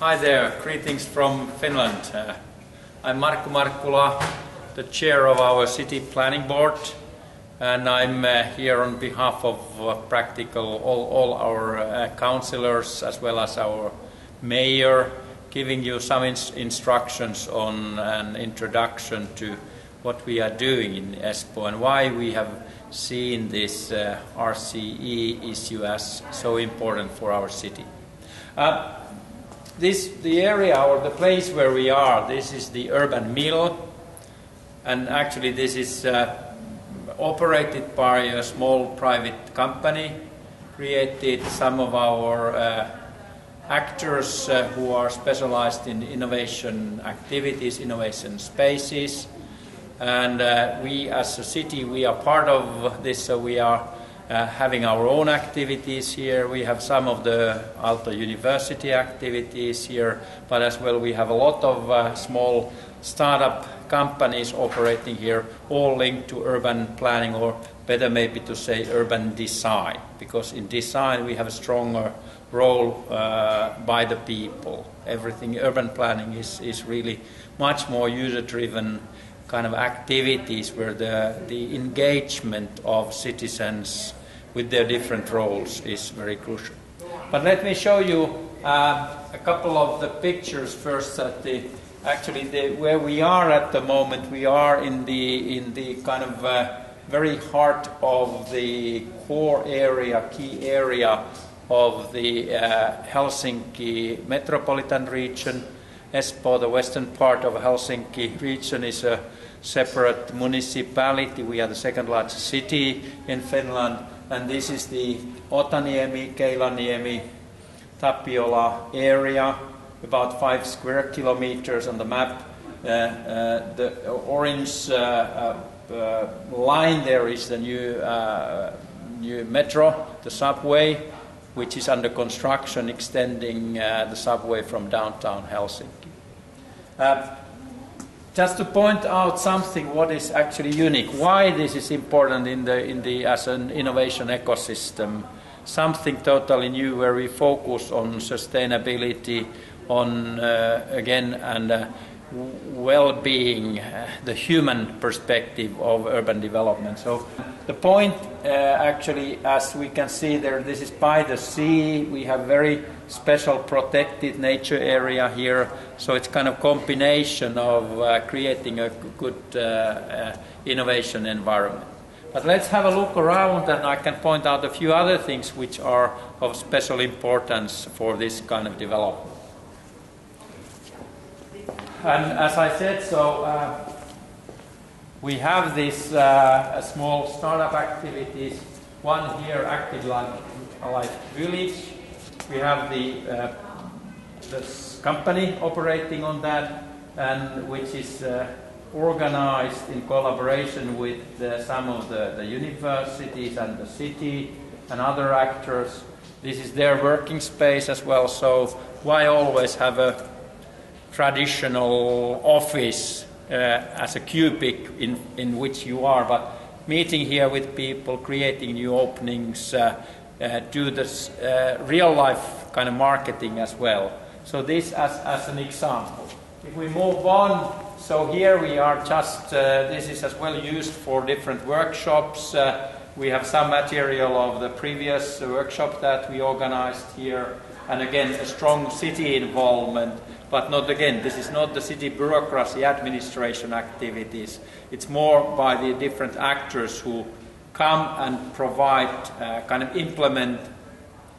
Hi there, greetings from Finland. I'm Markku Markkula, the chair of our city planning board, and I'm here on behalf of all our councillors as well as our mayor, giving you some instructions on an introduction to what we are doing in Espoo and why we have seen this RCE issue as so important for our city. The area or the place where we are, this is the urban mill, and actually this is operated by a small private company, created some of our actors who are specialized in innovation activities, innovation spaces, and we as a city, we are part of this, so we are having our own activities here. We have some of the Aalto University activities here, but as well we have a lot of small startup companies operating here, all linked to urban planning, or better maybe to say urban design, because in design we have a stronger role by the people. Everything urban planning is really much more user-driven kind of activities where the engagement of citizens with their different roles is very crucial. But let me show you a couple of the pictures first. Where we are at the moment, we are in the kind of very heart of the core area, key area of the Helsinki metropolitan region. Espoo, the western part of Helsinki region, is a separate municipality. We are the second largest city in Finland, and this is the Otaniemi, Keilaniemi, Tapiola area, about 5 square kilometers on the map. The orange line there is the new metro, the subway, which is under construction, extending the subway from downtown Helsinki. Just to point out something what is actually unique, why this is important as an innovation ecosystem, something totally new where we focus on sustainability, on well-being, the human perspective of urban development. So the point actually, as we can see there, this is by the sea. We have very special protected nature area here, so it's kind of combination of creating a good innovation environment. But let's have a look around, and I can point out a few other things which are of special importance for this kind of development. And as I said, so we have these small startup activities. One here, Active Life Village. We have this company operating on that, and which is organized in collaboration with some of the universities and the city and other actors. This is their working space as well. So why always have a traditional office as a cubic in which you are, but meeting here with people, creating new openings, do this real life kind of marketing as well. So this as an example. If we move on, so here we are just, this is as well used for different workshops. We have some material of the previous workshop that we organized here, and again a strong city involvement. But not again, this is not the city bureaucracy administration activities. It's more by the different actors who come and provide, kind of implement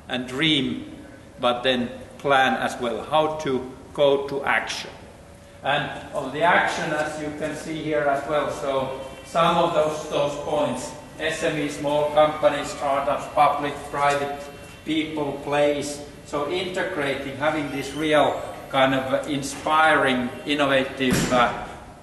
and dream, but then plan as well how to go to action. And on the action, as you can see here as well, so some of those points, SME, small companies, startups, public, private, people, place, so integrating, having this real kind of inspiring, innovative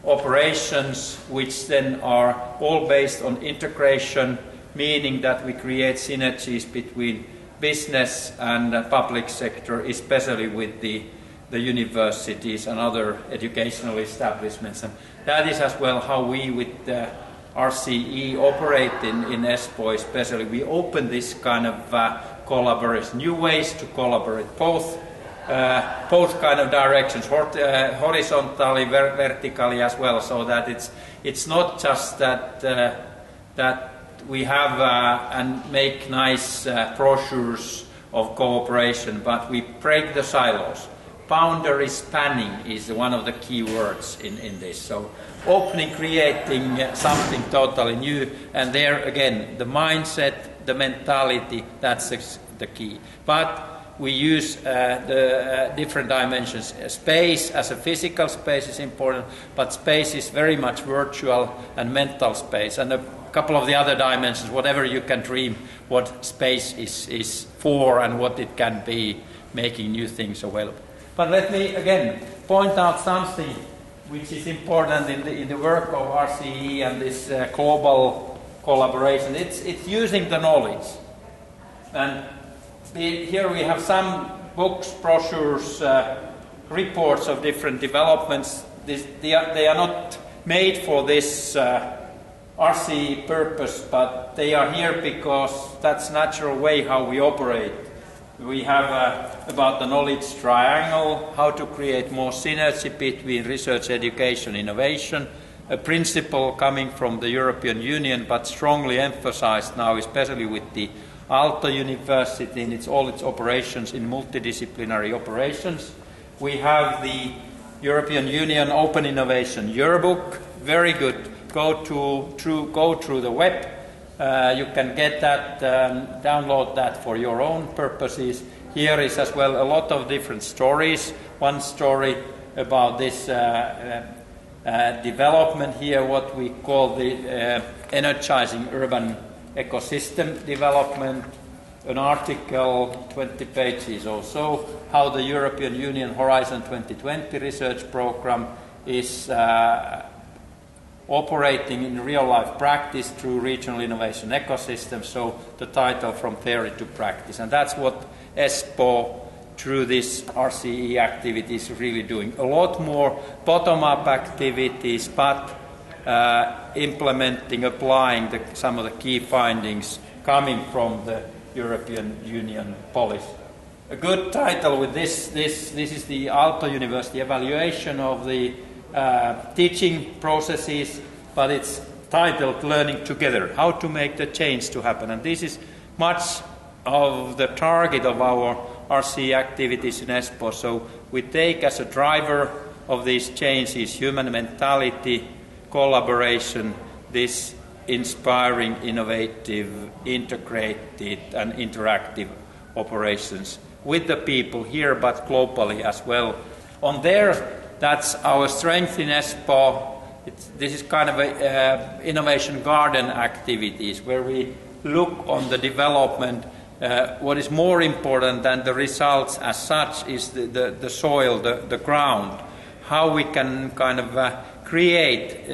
operations, which then are all based on integration, meaning that we create synergies between business and public sector, especially with the universities and other educational establishments. And that is as well how we with the RCE operate in Espoo especially. We open this kind of collaboration, new ways to collaborate, both both kind of directions, horizontally, vertically as well, so that it's not just that we have and make nice brochures of cooperation, but we break the silos. Boundary spanning is one of the key words in this. So opening, creating something totally new, and there again, the mindset, the mentality, that's the key. But we use the different dimensions. Space as a physical space is important, but space is very much virtual and mental space. And a couple of the other dimensions, whatever you can dream, what space is for and what it can be, making new things available. But let me again point out something which is important in the work of RCE and this global collaboration. It's using the knowledge. And here we have some books, brochures, reports of different developments. They are not made for this RCE purpose, but they are here because that's natural way how we operate. We have about the knowledge triangle, how to create more synergy between research, education, innovation, a principle coming from the European Union, but strongly emphasized now, especially with the Aalto University in all its operations in multidisciplinary operations. We have the European Union Open Innovation Yearbook, very good. Go through the web. You can get that, download that for your own purposes. Here is as well a lot of different stories. One story about this development here, what we call the energizing urban ecosystem development. An article, 20 pages or so, how the European Union Horizon 2020 research program is operating in real-life practice through regional innovation ecosystems, so the title From Theory to Practice. And that's what Espoo, through this RCE activity, is really doing. A lot more bottom-up activities, but implementing, applying some of the key findings coming from the European Union policy. A good title with this is the Aalto University evaluation of the teaching processes, but it's titled Learning Together, how to make the change to happen. And this is much of the target of our RCE activities in Espoo. So we take as a driver of these changes human mentality, collaboration, this inspiring, innovative, integrated and interactive operations with the people here but globally as well. On there, that's our strength in Espoo. This is kind of a innovation garden activities where we look on the development. What is more important than the results as such is the soil, the ground, how we can kind of create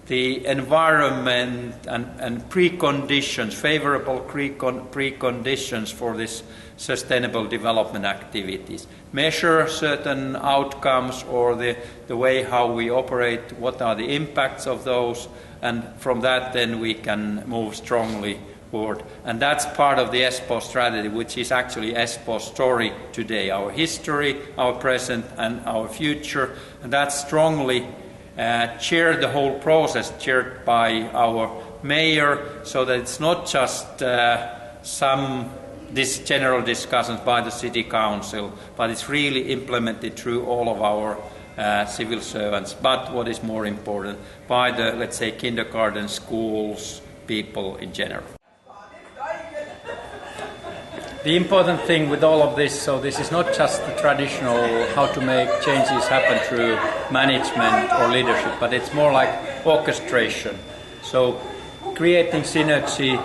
the environment and preconditions, favorable preconditions for this sustainable development activities. Measure certain outcomes or the way how we operate, what are the impacts of those, and from that then we can move strongly forward. And that's part of the Espoo strategy, which is actually Espoo's story today, our history, our present and our future. And that's strongly chaired the whole process, chaired by our mayor, so that it's not just this general discussions by the city council, but it's really implemented through all of our civil servants, but what is more important, by the, let's say, kindergarten, schools, people in general. The important thing with all of this, so this is not just the traditional how to make changes happen through management or leadership, but it's more like orchestration. So creating synergy,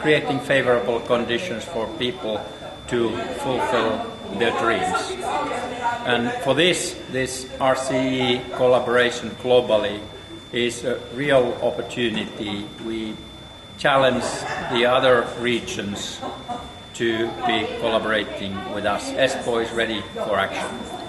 creating favorable conditions for people to fulfill their dreams. And for this RCE collaboration globally is a real opportunity. We challenge the other regions to be collaborating with us. Espoo is ready for action.